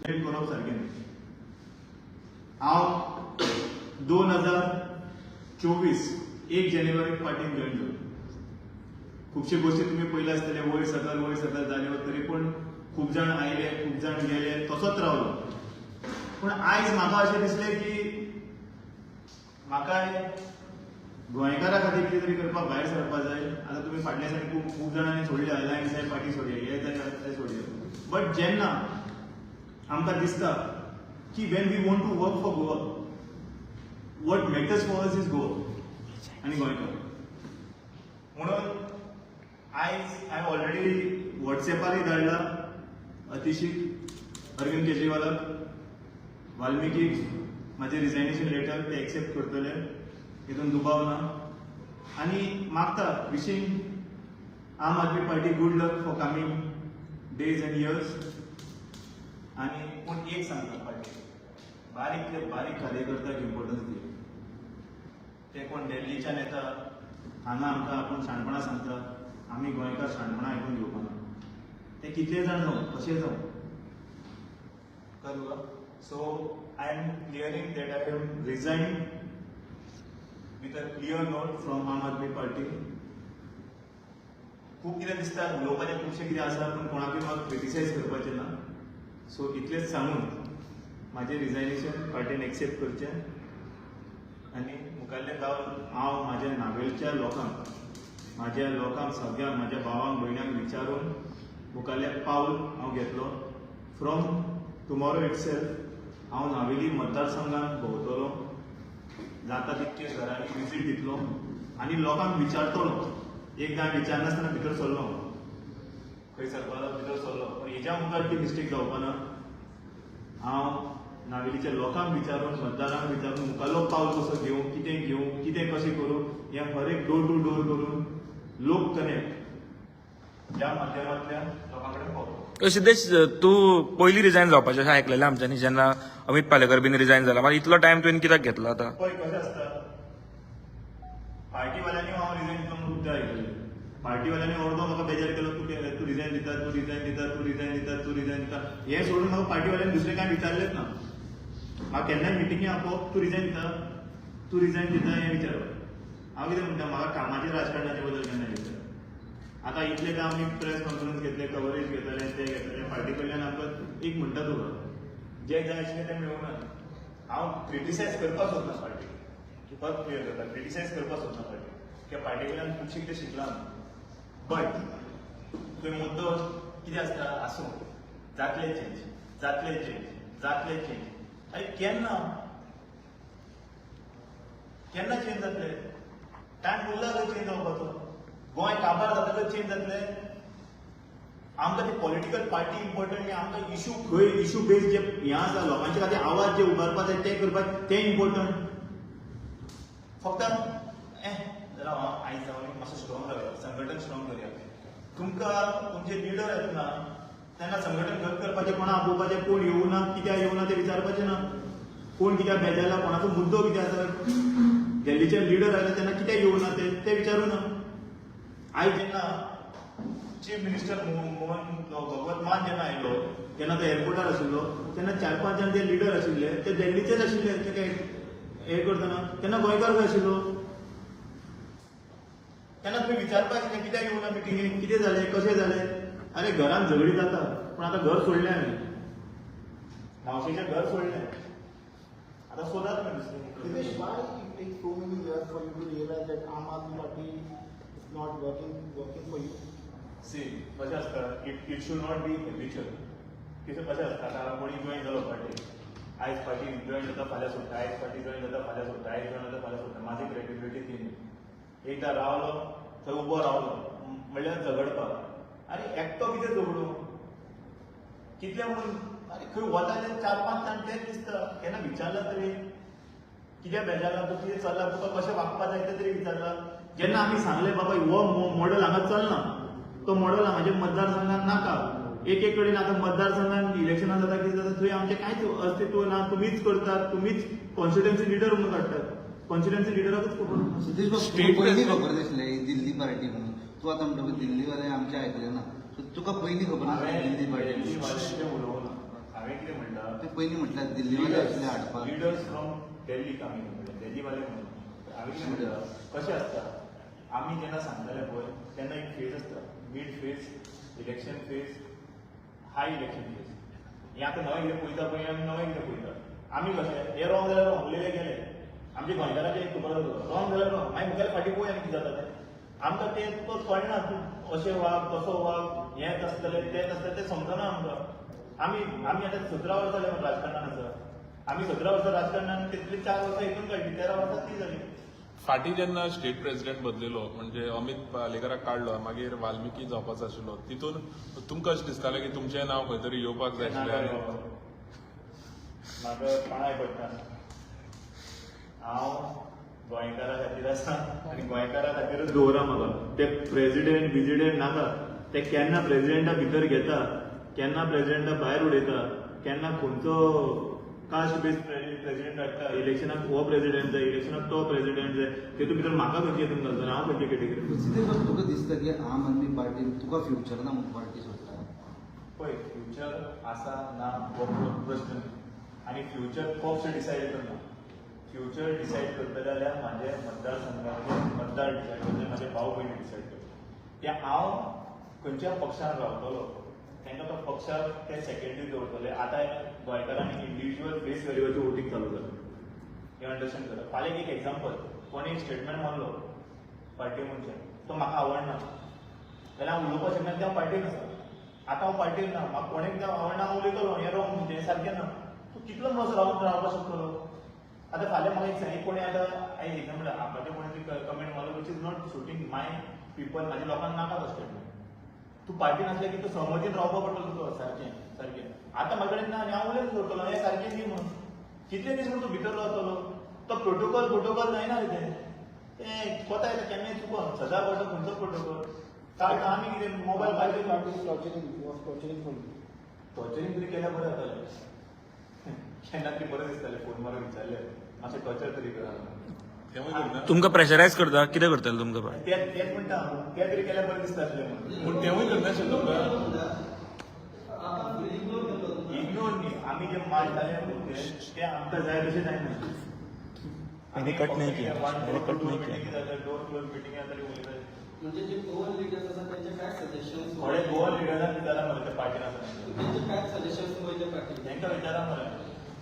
करप सारकें न्ही. हांव 2024 1 जानेवारीक पार्टीन जॉईन जालो. खुबशे गोश्टी तुमी पयले आसतले, वयर सकल जाल्यो, तरी पूण खूब जाण आयले, खूब जाण गेले, तसोच रावलो. पूण आयज म्हाका अशें दिसलें की म्हाकाय गोंयकारा खातीर कितें तरी करपाक भायर सरपाक जाय. आतां तुमी फाटल्या दिसांनी खूब जाणांनी सोडले, अलायन्स जाय, पार्टी सोडली, हे जाय ते सोडले. बट जेन्ना आमकां दिसता की when we want to work for Goa, what matters for us is Goa आनी गोंयकार. म्हणून आयज हांवें ऑलरेडी वॉट्सॅपारय धाडला अतिशीक अरविंद केजरीवालाक, वाल्मिकीक म्हाजें रिजायनेशन लेटर ते एक्सेप्ट करतले, हितून दुबाव ना. आनी मागता wishing Aam Aadmi Party good luck for coming days and years. आनी पूण एक सांगता पार्टी, बारीकले बारीक कार्यकर्त्याक इम्पॉर्टन्स दिवं. ते कोण दिल्लीच्यान येता हांगा आमकां आपूण शाणपणां सांगता, आमी गोंयकार शाणपणां आयकून घेवपाना. ते कितले जाण जावं, कशें जावं, कळ्ळें. So I am clearing that I have resign with a clear note from आम आदमी पार्टी. खूब कितें दिसता, उलोवपाचें खुबशें कितें आसा, पूण कोणाकूय म्हाका क्रिटिसायज करपाचें ना. सो इतलेंच सांगून म्हाजें रिजायनेशन पार्टीन एक्सेप्ट करचें आनी मुखाल्लें जावन हांव म्हाज्या नावेलच्या लोकांक, सगळ्यांक, म्हाज्या भावांक भयण्यांक विचारून मुखाल्लें पावल हांव घेतलो. फ्रॉम टुमॉरो इटसेल्फ हांव नावेली मतदारसंघांत भोंवतलो, जाता तितके घरांनी विजीट दितलो आनी लोकांक विचारतलो. एकदां विचारनासतना भितर सरलो, खंय सरपाचो भितर सरलो, पूण हेज्या मुखार ती मिस्टेक जावपा ना. हांव नावेलीच्या लोकांक विचारून, मतदारांक विचारून मुखाल्लो पावल कसो घेवं, कितें कशें करूं, हें हर एक डोर टू डोर करून लोक कनेक्ट ह्या माध्यमांतल्यान लोकां कडेन पावलो. सिद्धेश, तूं पयलीं रिजायन जावपाचें अशें आयकलेलें आमच्यांनी, जेन्ना अमित पालेकर बीन रिजायन जाला. मागीर इतलो टायम तुवें कित्याक घेतलो आतां? पळय कशें आसता, पार्टीवाल्यांनी हांव रिजायन दिता म्हणून खूब आयकलें. पार्टीवाल्यांनी अर्दो म्हाका बेजार केलो, तूं रिजायन दिता. हें सोडून म्हाका पार्टीवाल्यांनी दुसरें कांय विचारलेंच ना. म्हाका केन्नाय मिटिंगे आपोवप, तूं रिजायन दिता हें विचारप. हांव कितें म्हणटा, म्हाका कामाच्या राजकारणाचे बद्दल केन्नाय विचार. आतां इतले काम आमी प्रेस कॉन्फरन्स घेतले, कवरेज घेतले, ते घेतले, पार्टी कडल्यान आमकां एक म्हणटा तुका जें जाय आशिल्लें तें मेळूना. हांव क्रिटिसायज करपाक सोदना पार्टी, फक्त क्लियर करता, क्रिटिसायज करपाक सोदना पार्टी, कित्याक पार्टी कडल्यान खुबशें कितें शिकलां. बट थंय मुद्दो कितें आसता, आसूं जातलें चेंज. आनी केन्ना चेंज जातलें? टायम उरला काय चेंज जावपाचो? गोंय काबार जातकच चेंज जातलें? आमकां ती पॉलिटिकल पार्टी इम्पॉर्टंट न्ही, आमकां इशू बेस्ड जे हें आसा, लोकांचे खातीर आवाज जे उबारपाक जाय ते करपाक तें इम्पॉर्टंट. फक्त जाल्यार आयज जावन मातसो स्ट्रॉंग जावया, संघटन स्ट्रॉंग करया. तुमकां तुमचे लिडर येतना तेन्ना संघटन घट करपाचें, कोणा आपोवपाचें, कोण येवना, कित्याक येवना तें विचारपाचें ना. कोण कित्याक बेजारला, कोणाचो मुद्दो कितें आसा, दिल्लीचे लिडर आयले तेन्ना कित्याक येवना ते विचारूं ना. आयज जेन्ना चीफ मिनिस्टर मोहन भगवत मान जेन्ना आयलो, तेन्ना तो एअरपोर्टार आशिल्लो, तेन्ना 4-5 जाण जे लिडर आशिल्ले ते दिल्लीचेच आशिल्ले. ते काय हें करतना तेन्ना गोंयकार खंय आशिल्लो? तेन्ना तुमी विचारपाक आशिल्लें कित्याक येवना मिटिंगेक, कितें जालें, कशें जालें. अरे घरान झगडी जाता, पूण आतां घर सोडलें आमी, मावशेचें घर सोडलें, आतां सोदात ना दुसरें. Dinesh, why it takes so many years for you to realize that Aam Aadmi Party is not working for you? See, कशें आसता, it should not be habitual. कशें आसता, आतां कोणी जॉईन जालो पार्टी, आयज पार्टी जॉईन जाता फाल्यां सोडटा, आयज पार्टी जॉईन जाता फाल्यां सोडटा, आयज जॉईन जाता फाल्यां सोडटा. म्हाजी क्रेडिबिलिटी ती न्ही. एकदां रावलो थंय उबो रावलो म्हणल्यार झगडपाक. आनी एकटो कितें झगडूं, कितलें म्हणून, आनी खंय वता ते 4-5 जाण तेच दिसता. केन्ना विचारला तरी कित्याक बेजारला, तूं कितें चल्ला, तुका कशें वागपा जाय तें तरी विचारला. जेन्ना आमी सांगलें बाबा हो मॉडल हांगा चलना, तो मॉडल म्हाज्या मतदारसंघात नाका. एक कडेन आतां मतदारसंघात इलेक्शनां जाता, कितें जाता, थंय आमचें कांयच अस्तित्व ना. तुमीच करतात, तुमीच कॉन्स्टिट्युएन्सी लिडर म्हणून काडटात. कॉन्स्टिट्युएन्सी लिडराकूच खबर. सतीश बाबू पयलीं खबर दिसलें दिल्ली पार्टी म्हणून. तूं आतां म्हणटा दिल्लीवाले आमचें आयकलें ना, तुका पयलीं खबर नासलें दिल्ली पार्टी? दिल्लीवाल्यांचें उलोवं ना. हांवें कितें म्हणटा, पयलीं म्हटल्यार दिल्लीवाले आशिल्ले हाडपाक लिडर्स फ्रॉम दिल्ली कमी दिल्लीवाले म्हणून आमी कितें म्हणटा कशें आसता आमी जेन्ना सांगताले पळय तेन्ना एक फेज आसता मिड फेज इलेक्शन फेज हाय इलेक्शन फेज हें आतां नवें कितें पळयता पळय आमी नवें कितें पळयता आमी कशें हें रॉंग जाल्यार रॉंग उलयले गेले आमचे गोंयकारांचे एक खबर आसा रॉंग जाल्यार रॉंग मागीर मुखार फाटीं पळय आमी कितें जाता तें आमकां तें तो कळना तूं अशें वाग तसो वाग हेंच आसतलें तेंच आसतलें तें समजना आमकां आमी आतां 17 वर्सां जालीं राजकारणान आसा आमी 17 वर्सां राजकारणान तितली 4 वर्सां हितून काडली 13 वर्सां ती जाली फाटीं जेन्ना स्टेट प्रेसिडेंट बदलिलो म्हणजे अमित पालेकराक काडलो मागीर वाल्मिकी जावपाचो आशिल्लो तितून तुमकां अशें दिसतालें की तुमचें नांव खंय तरी येवपाक जाय आशिल्लें म्हाका पांयां पडटा हांव गोंयकारा खातीर आसा आनी गोंयकारा खातीरच दवरा म्हाका ते प्रेसिडेंट बिजिडेंट नाका ते केन्ना प्रेसिडेंटा भितर घेता केन्ना प्रेसिडेंटा भायर उडयता केन्ना खंयचो कास्ट बेस्ड प्रेसिडेंट हाडटा इलेक्शनाक हो प्रेसिडेंट जाय इलेक्शनाक तो प्रेसिडेंट जाय तेतून भितर म्हाका खंयची हितून घालता हांव खंयचे कॅटेगरी सिद्धेश बाब तुका दिसता की आम आदमी पार्टी तुका फ्युचर ना म्हणून पार्टी सोडटा पळय फ्युचर आसा ना हो प्रश्न आनी फ्युचर पक्ष डिसायड करना फ्युचर डिसायड करतले जाल्यार म्हाजे मतदारसंघाचे मतदार डिसायड करतले म्हाजे भाव भयणी डिसायड करतले ते हांव खंयच्या पक्षान रावतलो तांकां तो पक्षाक ते सेक्रेटरी दवरतले आतां गोंयकारांनी इंडिव्हिज्युअल फेस व्हॅल्यूची वोटींग चालू जालें हे अंडरस्टँड करा फाल्यां एक एग्जाम्पल कोणी एक स्टेटमेंट मारलो पार्टी मनशान तो म्हाका आवडना जाल्यार हांव उलोवपाक शकना की हांव पार्टीन आसा आतां हांव पार्टीन ना म्हाका कोणें कितें आवडना हांव उलयतलो हें रॉंग म्हणजे हें सारकें ना तूं कितलो मस रावपाक शकतलो आतां फाल्यां म्हाका एक सांग कोणी आतां हांवें एग्जाम्पल आपाचें कोणी कमेंट मारलो which is not suiting my people म्हाज्या लोकांक नाका तो स्टेटमेंट तूं पार्टीन आसलें की तूं समतीन रावपाक पडटलो तुका सारकें सारकें आतां म्हाजे कडेन ना आनी हांव उलयत दवरतलो हें सारकें न्ही म्हणून कितले दीस म्हणून तूं भितर रावतलो तो प्रोटोकॉल जायना रे तें कोता येता केन्नाय चुकोन सदां पडटा खंयचो प्रोटोकॉल काय आमी कितें मोबायल Party पाहिजे torturing for you. टॉर्चरींग तरी केल्यार बरें जातालें केन्ना तरी बरें दिसतालें फोन मारून विचारलें मातशें टॉर्चर तरी करा तेवूय करना तुमकां प्रेशरायज करता कितें करतले तुमकां तेच म्हणटा तें तरी केल्यार बरें दिसतालें म्हणून पूण तेवूय करनाशिल्लें तुमकां इग्नोर न्ही आमी जे मांडटाले मुद्दे ते आमकां जाय तशें जायना मैंने कट नहीं किया, मैंने कट नहीं किया। डोर क्लोज मिटींग जाताली उलयताले म्हणजे जे गोवन लिडर्स आसा त्यांचे काय सजेशन्स थोडे गोवन लिडरांक विचारा मरे त्या पार्टीन आसा त्यांचे काय सजेशन्स वयले पार्टी तांकां विचारा मरे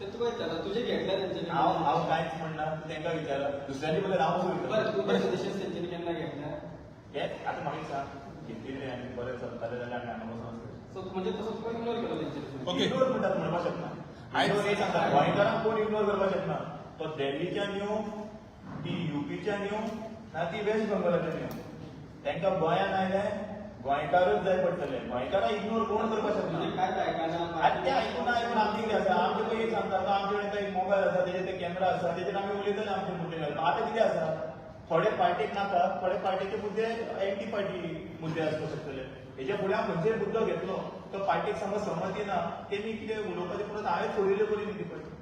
ते तुका विचारा तुझे घेतल्या तेंच्यानी हांव कांयच म्हणना तांकां विचारा दुसऱ्यांनी बरें हांव बरं तुझे सजेशन्स तेंच्यानी केन्ना घेतल्या हेच आतां म्हाका एक सांग घेतली आनी बरें चलताले जाल्यार आमी हांगा बसून आसतले सो म्हणजे तसो तुका इग्नोर केलो तेंच्यानी ओके. इग्नोर म्हणटात म्हणपाक शकना आयज- इग्नोर एक सांगता गोंयकारांक कोण इग्नोर करपाक शकना तो दिल्लीच्या न्यू ती युपीच्या न्यू ना ती वेस्ट बंगालाच्या न्यू तांकां गोंयान आयले गोंयकारूच जाय पडटले गोंयकारां इग्नोर कोण करपाक शकना म्हणजे काय आयकना आतां तें आयकून आयकून आमचें कितें आसा आमचें पळय एक सांगता तो आमचे कडेन एक मोबायल आसा तेजेर ते कॅमेरा आसा तेजेर आमी उलयतले आमचे मुद्दे घालता आतां कितें आसा थोडे पार्टीक नाका थोडे पार्टीचे मुद्दे एंटी पार्टी मुद्दे आसपाक शकतले हेच्या फुडें हांव खंयचोय मुद्दो घेतलो तो पार्टीक समज सहमती ना तेमी कितें उलोवपाचें परत हांवें सोडिल्ले बरी न्ही ती पार्टी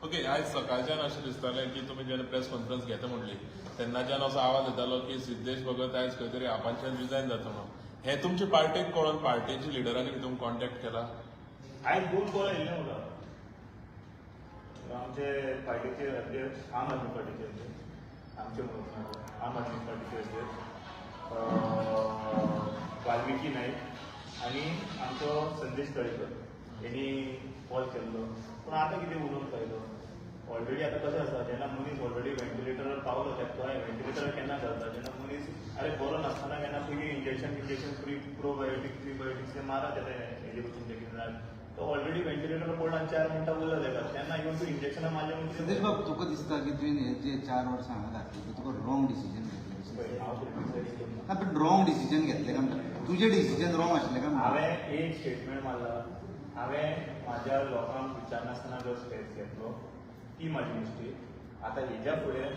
ओके आयज सकाळच्यान अशें दिसतालें की तुमी जेन्ना प्रेस कॉन्फरन्स घेता म्हणली तेन्नाच्यान असो आवाज येतालो की सिद्धेश भगत आयज खंय तरी आपांच्यान रिजायन जाता म्हणून हें तुमचे पार्टेक कळोन पार्टीच्या लिडरांनी तुमकां कॉन्टॅक्ट केला आयज 2 कॉल येयल्ले म्हाका आमचे पार्टीचे अध्यक्ष आम आदमी पार्टीचे अध्यक्ष आमचे म्हणून आम आदमी पार्टीचे अध्यक्ष वाल्मिकी नायक आनी आमचो संदेश तळेकर हेणी कॉल केल्लो पूण आतां कितें उलोवंक फायदो ऑलरेडी आतां कशें आसा जेन्ना मनीस ऑलरेडी व्हेंटिलेटरार पावलो तेका व्हेंटिलेटरार केन्ना घालता जेन्ना मनीस अरे बरो नासतना केन्ना पयलीं इंजेक्शन प्रिबायोटिक्स ते मारा तें हेजे पसून तें कितें तो ऑलरेडी व्हेंटिलेटर पडला 4 मिनटां उरला तेका तेन्ना इवन तूं इंजेक्शनां मारलें सिद्धेश बाब तुका दिसता की तुवें हे जे 4 वर्सां हांगा घातली तुका रॉंग डिसिजन घेतलें हांव क्रिटिसायज करना ना पण रॉंग डिसिजन घेतलें काय म्हणटा तुजें डिसिजन रॉंग आसलें काय म्हणटा हांवें एक स्टेटमेंट मारला हांवें म्हाज्या लोकांक विचारनासतना जो स्टेप घेतलो ती म्हाजी मिस्टेक आतां हेज्या फुडें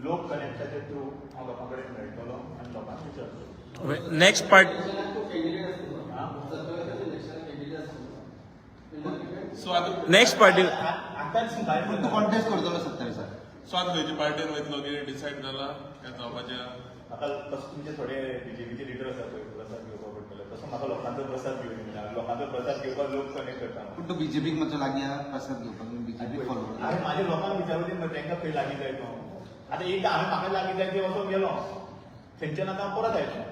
लोक कनेक्टाच्या थ्रू हांव लोकां कडेन मेळटलो आनी लोकांक विचारतलो नेक्स्ट पार्ट तू कॅन्डिडेट आसलो सरकाराच्या इलेक्शनाक कॅन्डिडेट आसलो सो आतां नेक्स्ट पार्टी आतांच काय तूं कॉन्टेस्ट करतलो 27 सो आतां खंयच्या पार्टीन वयतलो कितें डिसायड जाला काय जावपाचें म्हाका तशें तुमचे थोडे बीजेपीचे लिडर आसा पळय प्रसाद घेवपाक पडटले तसो म्हाका लोकांचो प्रसाद घेवन येयला लोकांचो प्रसाद घेवपाक लोक कनेक्ट करता पूण तो बीजेपीक मातसो लागीं आहा प्रसाद घेवपाक बीजेपी फॉलो हांवें म्हाज्या लोकांक विचारून दी तांकां खंय लागीं जाय तो आतां एकदां हांवें म्हाका लागीं जाय ते वचोन गेलो थंयच्यान आतां हांव परत आयलो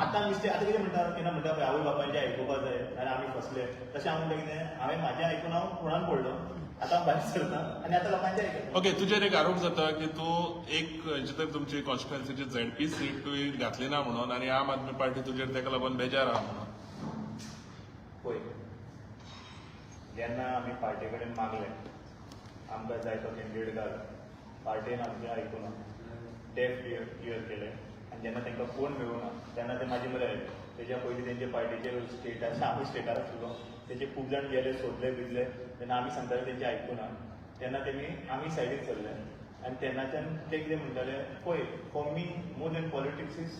आतां मिस्टेक आतां कितें म्हणटा तेन्ना म्हणटा पळय आवय बापायचें आयकुपाक जाय नाल्यार आमी फसले तशें हांव म्हणटा कितें हांवें म्हाजें आयकून हांव फुडान पडलो आतां हांव भायर सरता आनी आतां लोकांचें आयकता ओके तुजेर एक आरोप जाता की तूं एक जितर तुमची कॉन्स्टिट्युएन्सीची ZP सीट तुवें घातली ना म्हणून आनी आम आदमी पार्टी तुजेर तेका लागून बेजार आहा म्हणून पळय जेन्ना आमी पार्टी कडेन मागलें आमकां जाय तो कॅन्डिडेट घाल पार्टीन आमचें आयकुना डेफ क्लियर केलें आनी जेन्ना तांकां कोण मेळूना तेन्ना ते म्हाजे मरे आयले तेज्या पयलीं तेंचे पार्टीचे स्टेट आसा हांवूय स्टेटार आशिल्लो तेचे खूब जाण गेले सोदले बिजले तेन्ना आमी सांगताले तेंचे आयकुना तेन्ना तेमी आमी सायडीक सरले आनी तेन्नाच्यान ते कितें म्हणटाले पळय for me more than politics is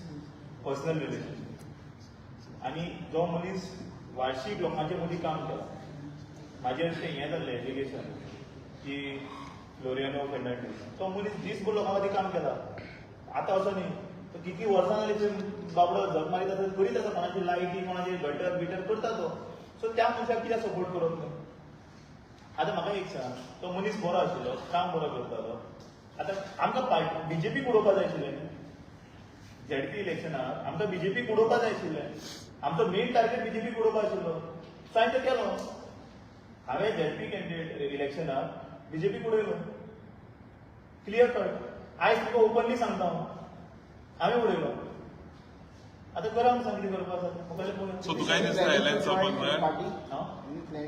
personal relation आनी जो मनीस वार्षिक लोकांचे मदीं काम केला म्हाजेर अशें हें जाल्लें एलिगेशन की फ्लोरियानो फेर्नांडीस तो मनीस दिसभर लोकां मदीं काम केला आतां असो न्ही तो किती वर्सां जाली थंय बाबडो झक मारीत आसा करीत आसा कोणाची लायटी कोणाची गटर बिटर करता तो सो त्या मनशाक कित्याक सपोर्ट करप न्हू आतां म्हाका एक सांग तो मनीस बरो आशिल्लो काम बरो करतालो आतां आमकां पार्टी बीजेपीक उडोवपाक जाय आशिल्लें ZP इलेक्शनाक आमकां बीजेपीक उडोवपाक जाय आशिल्लें आमचो मेन टार्गेट बीजेपीक उडोवपाक आशिल्लो सो हांवें तो केलो हांवें ZP कॅन्डिडेट इलेक्शनाक बीजेपीक उडयलो क्लियर कट आयज तुका ओपनली सांगता हांवें उडयलो आतां करा म्हणून सांग कितें करपाक आसा मोबायल पळय सो तुका कितें दिसता एलायन्स चलपाक जाय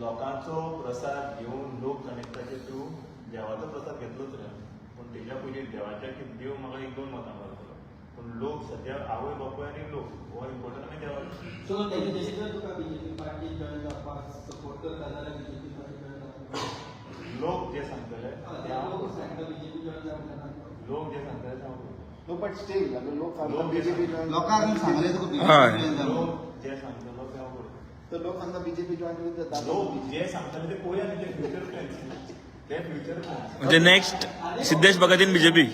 लोकांचो प्रसाद घेवन लोक कनेक्टाचे थ्रू देवाचो प्रसाद घेतलोच रे पूण तेज्या पयलीं देवाच्या देव म्हाका एक दोन मतां मारतलो पूण लोक सद्या आवय बापूय आनी लोक हो इम्पॉर्टंट आनी देवाचो सो तेजे जशें जर तुका बीजेपी पार्टी जॉइन जावपाक सपोर्ट करता जाल्यार बीजेपी पार्टी जॉइन जावपाक लोक जे सांगतले ते हांव लोक सांगता बीजेपी जॉइन जावपाक लोक जे सांगतले ते हांव No, but still, लोक सांगता लोक बीजेपी जॉइन लोकांक सांगलें तुका हय. बीजेपी जावन लोक जे सांगतलो ते हांव करता तर लोक सांगता बीजेपी जॉइन करून जाता लोक जे सांगतले ते पळोवया न्ही ते फ्युचर प्लॅन्स ते फ्युचर प्लॅन्स म्हणजे नेक्स्ट सिद्धेश भगतीन BJP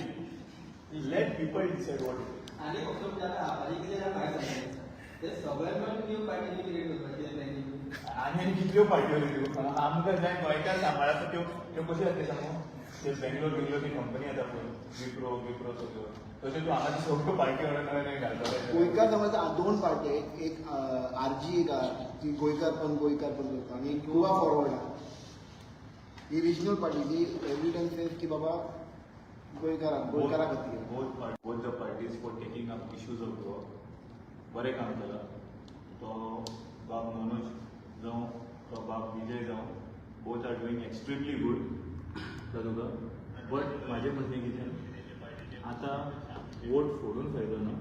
let people decide what आनी फक्त म्हणजे आतां आपाची कितें जाल्यार भायर सरता ते सगळ्यांक मेळून न्यू पार्टी क्रिएट करपाची प्लॅनिंग आनी कितल्यो पार्ट्यो त्यो आमकां जाय गोंयकार सांबाळटा त्यो कश्यो जातल्यो सांगू ते बेंगलोर कंपनी येता पळय विप्रो सगळ्यो तशें तूं हांगा सगळ्यो पार्टी नवे नवे घालतले गोंयकार समज दोन पार्टी एक आरजी एक आहा ती गोंयकार पण करता आणि एक गोवा फॉरवर्ड आहा ही रिजनल पार्टी ती एवरी टाइम सेज की बाबा गोंयकारा खातीर both the parties for taking up issues of Goa. बरें काम केलां तो बाब मनोज जावं तो बाब विजय जावं both are doing extremely good Tuka but म्हाजें म्हणणें कितें आतां वोट फोडून फायदो ना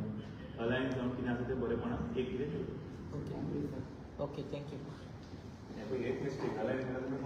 अलायन्स जावन कितें आसा तें बरेपणान एक कितें ठेवता ओके थँक्यू एक मिस्टेक अलायन्स तुमी